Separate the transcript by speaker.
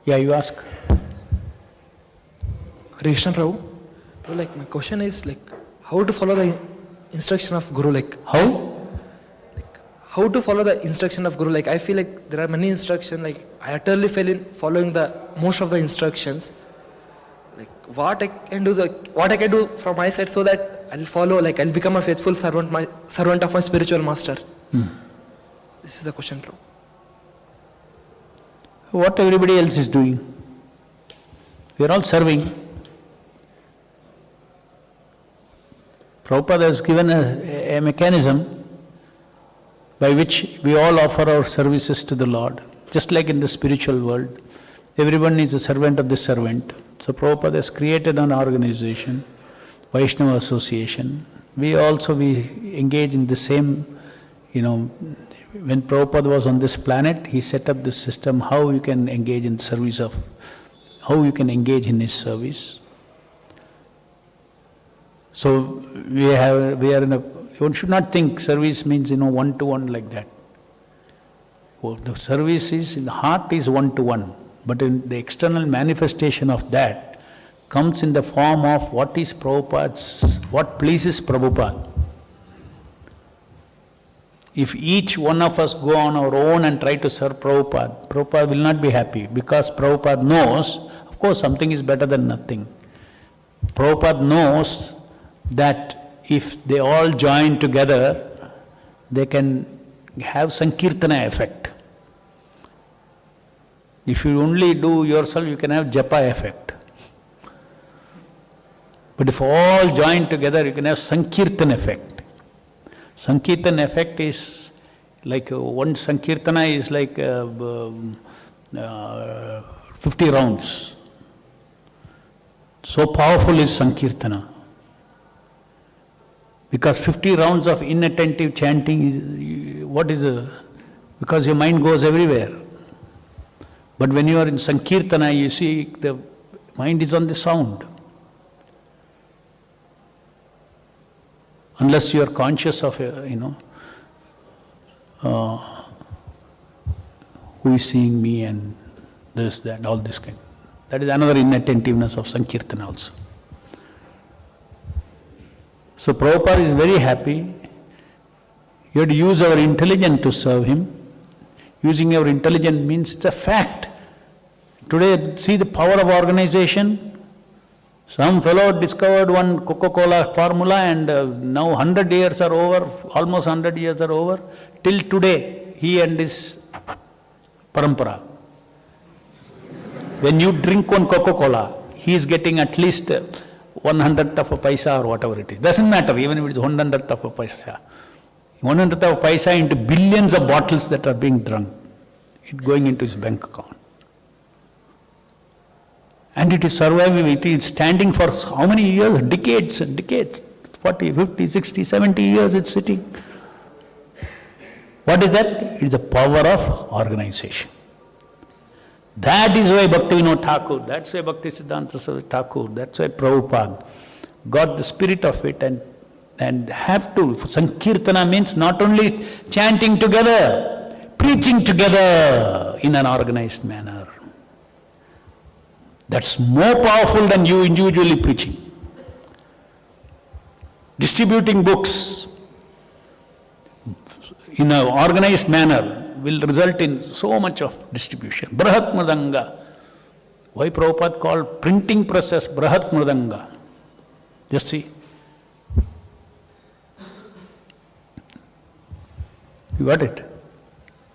Speaker 1: Yeah, you ask.
Speaker 2: Hare Krishna, Prabhu. So, my question is, how to follow the instruction of Guru? How to follow the instruction of Guru? I feel there are many instructions. I utterly fail in following the most of the instructions. What I can do from my side so that I'll follow. I'll become a faithful servant of my spiritual master. This is the question, Prabhu.
Speaker 1: What everybody else is doing. We are all serving. Prabhupada has given a mechanism by which we all offer our services to the Lord. Just like in the spiritual world, everyone is a servant of the servant. So Prabhupada has created an organization, Vaishnava Association. We engage in the same, when Prabhupada was on this planet, he set up this system, how you can engage in how you can engage in his service. So one should not think service means, one-to-one like that. The service in the heart is one-to-one, but in the external manifestation of that comes in the form of what pleases Prabhupada. If each one of us go on our own and try to serve Prabhupada, Prabhupada will not be happy, because Prabhupada knows, of course, something is better than nothing. Prabhupada knows that if they all join together, they can have Sankirtana effect. If you only do yourself, you can have Japa effect. But if all join together, you can have Sankirtan effect. Sankirtan effect is one Sankirtana is 50 rounds. So powerful is Sankirtana. Because 50 rounds of inattentive chanting, because your mind goes everywhere. But when you are in Sankirtana, you see the mind is on the sound. Unless you are conscious of, who is seeing me and this, that, all this kind. That is another inattentiveness of Sankirtana also. So Prabhupada is very happy. You have to use our intelligence to serve him. Using our intelligence means it's a fact. Today, see the power of organization. Some fellow discovered one Coca-Cola formula, and now 100 years are over, almost 100 years are over. Till today, he and his parampara. When you drink one Coca-Cola, he is getting at least 1/100th of a paisa or whatever it is. Doesn't matter, even if it is 1/100th of a paisa. 1/100th of a paisa into billions of bottles that are being drunk, it going into his bank account. And it is surviving, it is standing for how many years? Decades and decades. 40, 50, 60, 70 years it's sitting. What is that? It is the power of organization. That is why Bhaktivedanta Thakur, that's why Bhaktisiddhanta Thakur, that's why Prabhupada got the spirit of it and have to. Sankirtana means not only chanting together, preaching together in an organized manner. That's more powerful than you individually preaching. Distributing books in an organized manner will result in so much of distribution. Brahat Mridanga. Why Prabhupada called printing process Brahat Mridanga? Just see. You got it?